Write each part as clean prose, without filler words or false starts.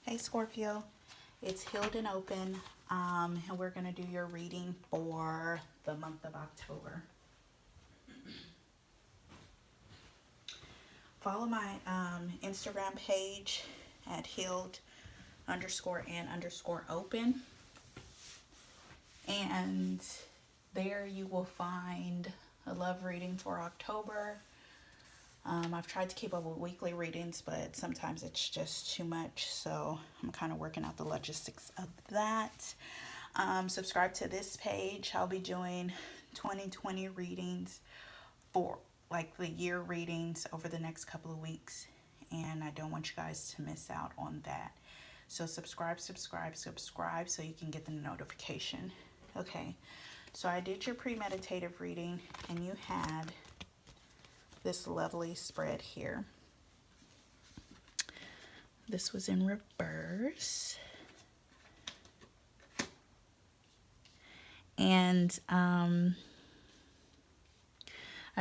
Hey Scorpio, it's Healed and Open, and we're going to do your reading for the month of October. Follow my Instagram page at healed_and_open, and there you will find a love reading for October. I've tried to keep up with weekly readings, but sometimes it's just too much, so I'm kind of working out the logistics of that. Subscribe to this page. I'll be doing 2020 readings for like the year readings over the next couple of weeks, and I don't want you guys to miss out on that. So subscribe so you can get the notification. Okay, so I did your premeditative reading, and you had this lovely spread here. This was in reverse. And I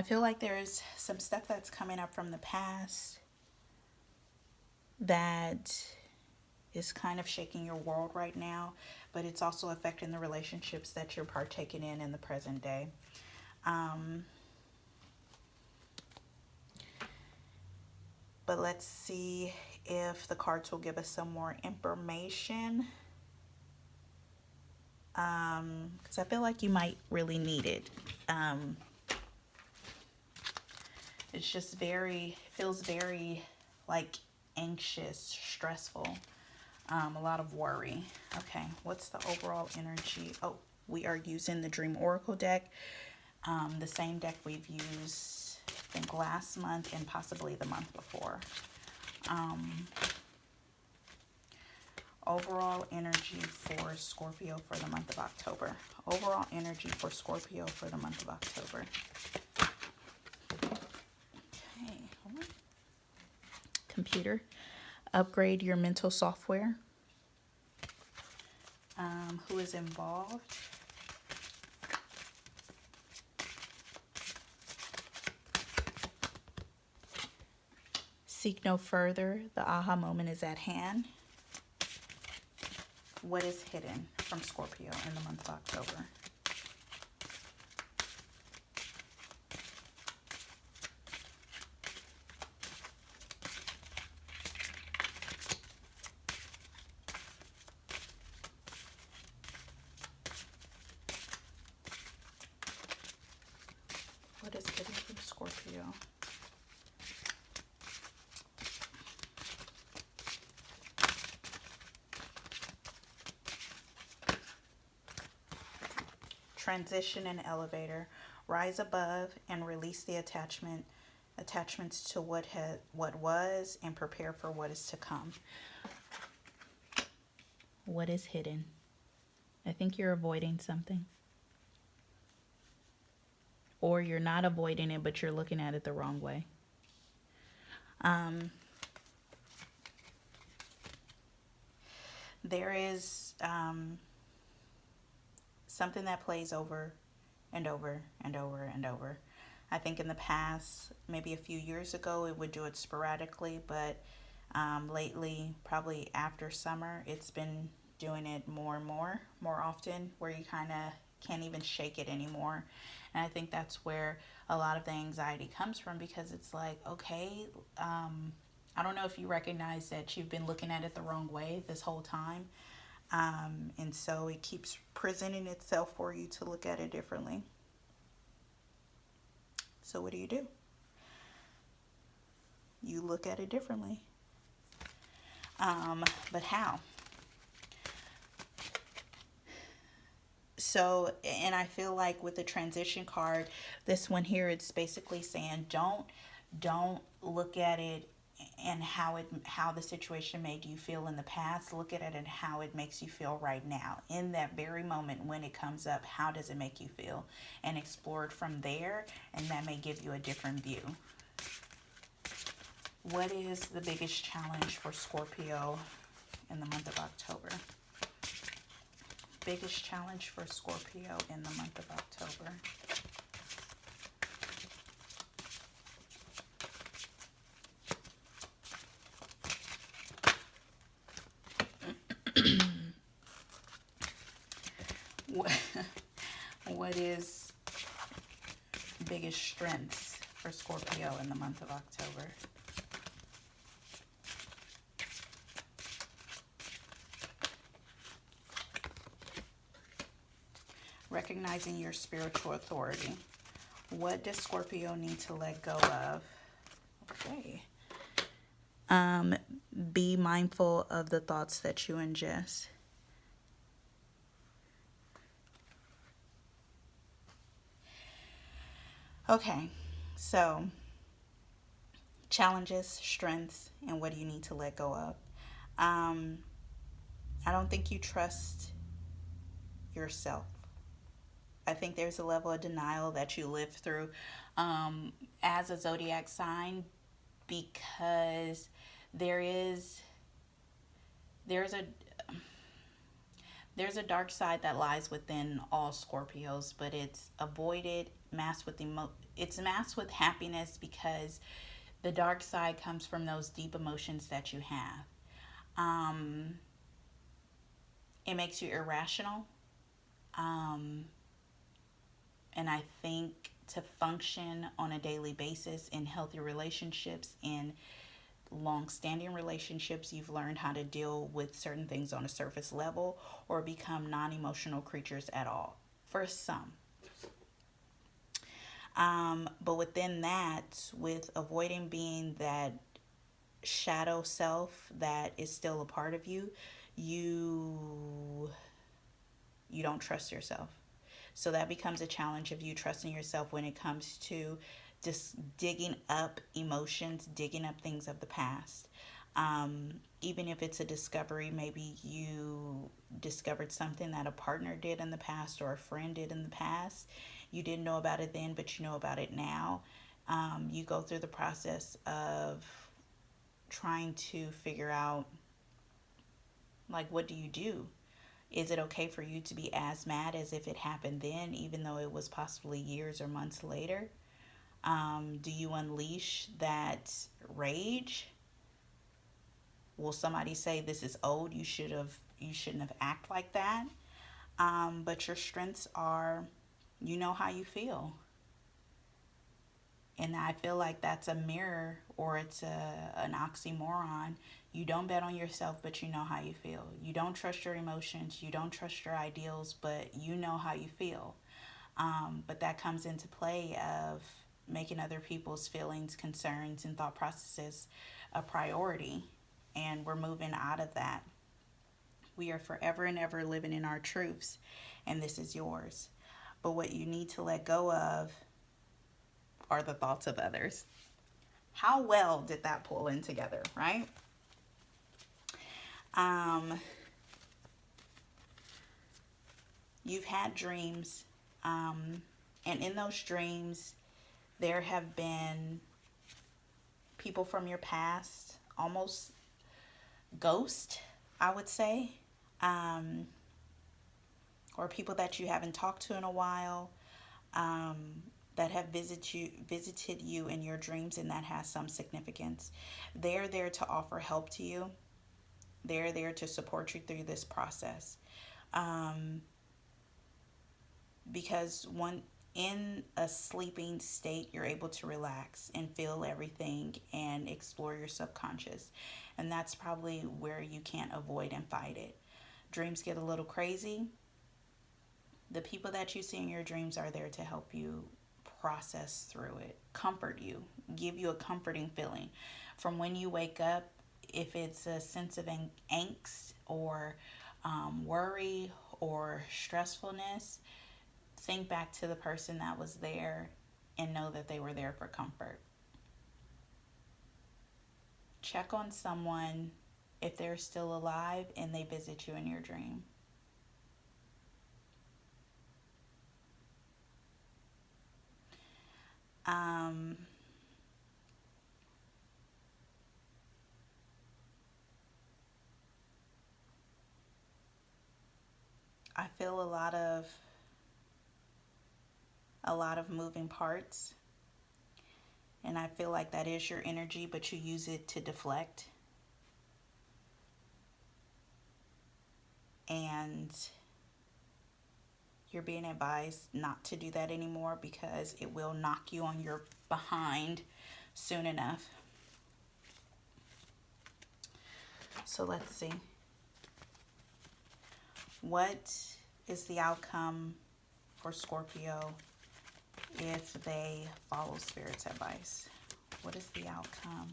feel like there's some stuff that's coming up from the past that is kind of shaking your world right now, but it's also affecting the relationships that you're partaking in the present day. But let's see if the cards will give us some more information. Because I feel like you might really need it. It's just feels very like anxious, stressful, a lot of worry. Okay, what's the overall energy? Oh, we are using the Dream Oracle deck, the same deck we've used I think last month and possibly the month before. Overall energy for Scorpio for the month of October. Overall energy for Scorpio for the month of October. Okay, hold on. Computer, upgrade your mental software. Who is involved? Seek no further. The aha moment is at hand. What is hidden from Scorpio in the month of October? What is hidden from Scorpio? Transition and elevator. Rise above and release the attachments to what was, and prepare for what is to come. What is hidden? I think you're avoiding something. Or you're not avoiding it, but you're looking at it the wrong way. There is something that plays over and over and over and over. I think in the past, maybe a few years ago, it would do it sporadically, but lately, probably after summer, it's been doing it more and more often, where you kind of can't even shake it anymore. And I think that's where a lot of the anxiety comes from, because it's like, okay, I don't know if you recognize that you've been looking at it the wrong way this whole time. And so it keeps presenting itself for you to look at it differently. So what do? You look at it differently. But how? So, and I feel like with the transition card, this one here, it's basically saying don't look at it and how the situation made you feel in the past. Look at it and how it makes you feel right now. In that very moment when it comes up, how does it make you feel? And explore it from there, and that may give you a different view. What is the biggest challenge for Scorpio in the month of October? Biggest challenge for Scorpio in the month of October. What is biggest strengths for Scorpio in the month of October? Recognizing your spiritual authority. What does Scorpio need to let go of? Okay. Be mindful of the thoughts that you ingest. Okay, so challenges, strengths, and what do you need to let go of? Um, I don't think you trust yourself. I think there's a level of denial that you live through as a zodiac sign because there is there's a there's a dark side that lies within all Scorpios, but it's avoided, masked with it's masked with happiness because the dark side comes from those deep emotions that you have. Um, it makes you irrational. Um, and I think to function on a daily basis in healthy relationships, in long standing relationships, you've learned how to deal with certain things on a surface level or become non emotional creatures at all. For some. But within that, with avoiding being that shadow self that is still a part of you, you you don't trust yourself. So that becomes a challenge of you trusting yourself when it comes to just digging up emotions, digging up things of the past. Even if it's a discovery, maybe you discovered something that a partner did in the past or a friend did in the past. You didn't know about it then, but you know about it now. You go through the process of trying to figure out, like, what do you do? Is it okay for you to be as mad as if it happened then, even though it was possibly years or months later? Do you unleash that rage? Will somebody say this is old? You shouldn't have acted like that. But your strengths are, you know how you feel, and I feel like that's a mirror or it's an oxymoron. You don't bet on yourself, but you know how you feel. You don't trust your emotions. You don't trust your ideals, but you know how you feel. But that comes into play of making other people's feelings, concerns, and thought processes a priority. And we're moving out of that. We are forever and ever living in our truths, and this is yours. But what you need to let go of are the thoughts of others. How well did that pull in together, right? Um, you've had dreams, and in those dreams, there have been people from your past, almost ghost, I would say, um, or people that you haven't talked to in a while, um, that have visited you in your dreams, and that has some significance. They're there to offer help to you. They're there to support you through this process. Um, because one in a sleeping state, you're able to relax and feel everything and explore your subconscious, and that's probably where you can't avoid and fight it. Dreams get a little crazy. The people that you see in your dreams are there to help you process through it, comfort you, give you a comforting feeling from when you wake up. If it's a sense of angst or worry or stressfulness, think back to the person that was there and know that they were there for comfort. Check on someone if they're still alive and they visit you in your dream. Um, I feel a lot of moving parts, and I feel like that is your energy, but you use it to deflect. And you're being advised not to do that anymore because it will knock you on your behind soon enough. So let's see. What is the outcome for Scorpio if they follow Spirit's advice? What is the outcome?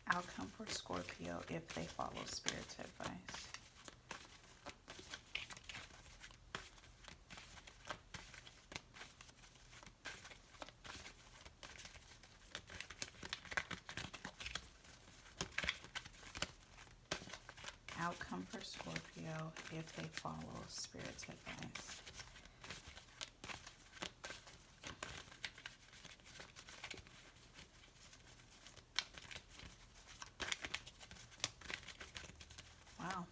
Outcome for Scorpio if they follow Spirit's advice. Outcome for Scorpio if they follow Spirit's advice. Wow.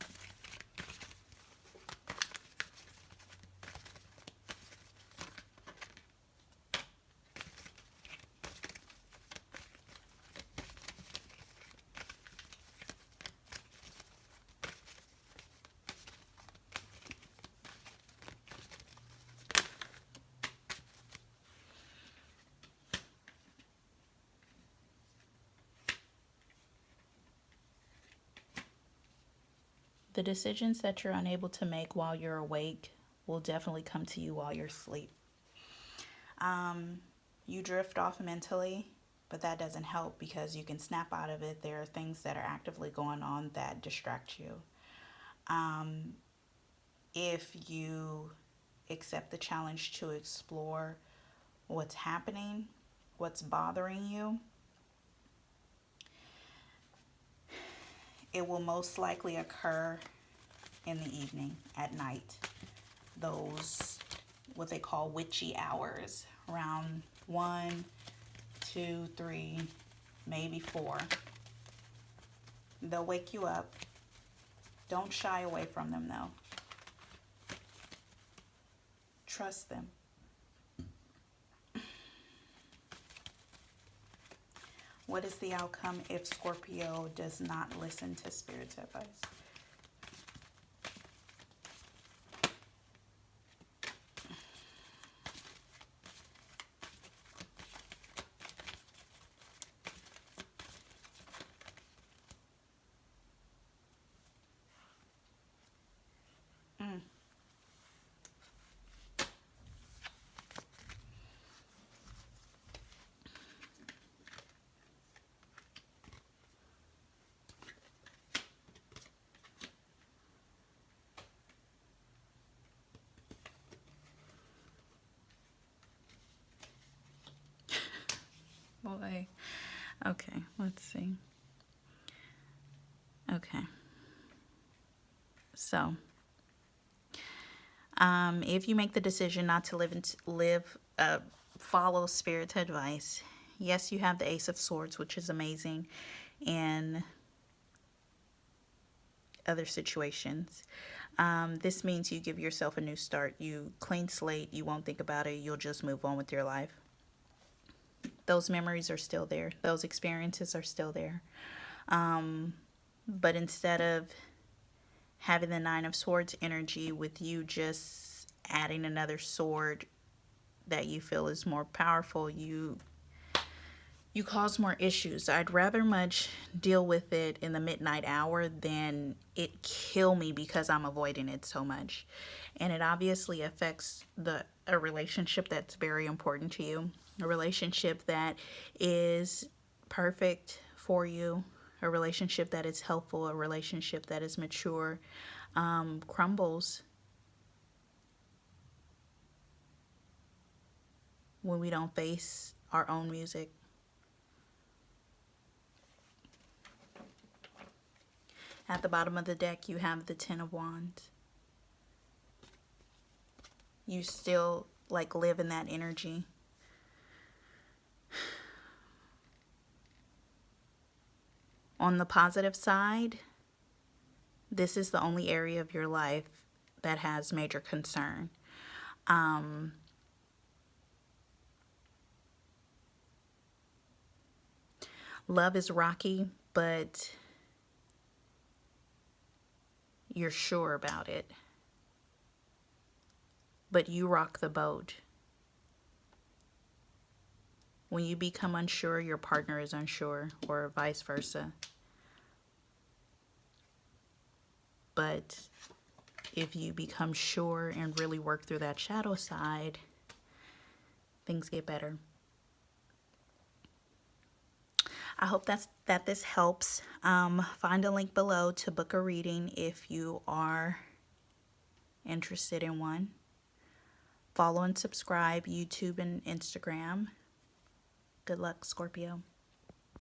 The decisions that you're unable to make while you're awake will definitely come to you while you're asleep. You drift off mentally, but that doesn't help because you can snap out of it. There are things that are actively going on that distract you. If you accept the challenge to explore what's happening, what's bothering you, it will most likely occur in the evening, at night. Those, what they call witchy hours, around 1, 2, 3, maybe 4. They'll wake you up. Don't shy away from them though. Trust them. What is the outcome if Scorpio does not listen to Spirit's advice? Boy. Okay, let's see. Okay. So, if you make the decision not to follow Spirit's advice, yes, you have the Ace of Swords, which is amazing in other situations. This means you give yourself a new start. You clean slate. You won't think about it. You'll just move on with your life. Those memories are still there. Those experiences are still there. But instead of having the Nine of Swords energy with you just adding another sword that you feel is more powerful, you cause more issues. I'd rather much deal with it in the midnight hour than it kill me because I'm avoiding it so much. And it obviously affects a relationship that's very important to you, a relationship that is perfect for you, a relationship that is helpful, a relationship that is mature, crumbles when we don't face our own music. At the bottom of the deck, you have the Ten of Wands. You still live in that energy. On the positive side, this is the only area of your life that has major concern. Love is rocky, but you're sure about it, but you rock the boat. When you become unsure, your partner is unsure, or vice versa. But if you become sure and really work through that shadow side, things get better. I hope that this helps. Find a link below to book a reading if you are interested in one. Follow and subscribe YouTube and Instagram. Good luck, Scorpio.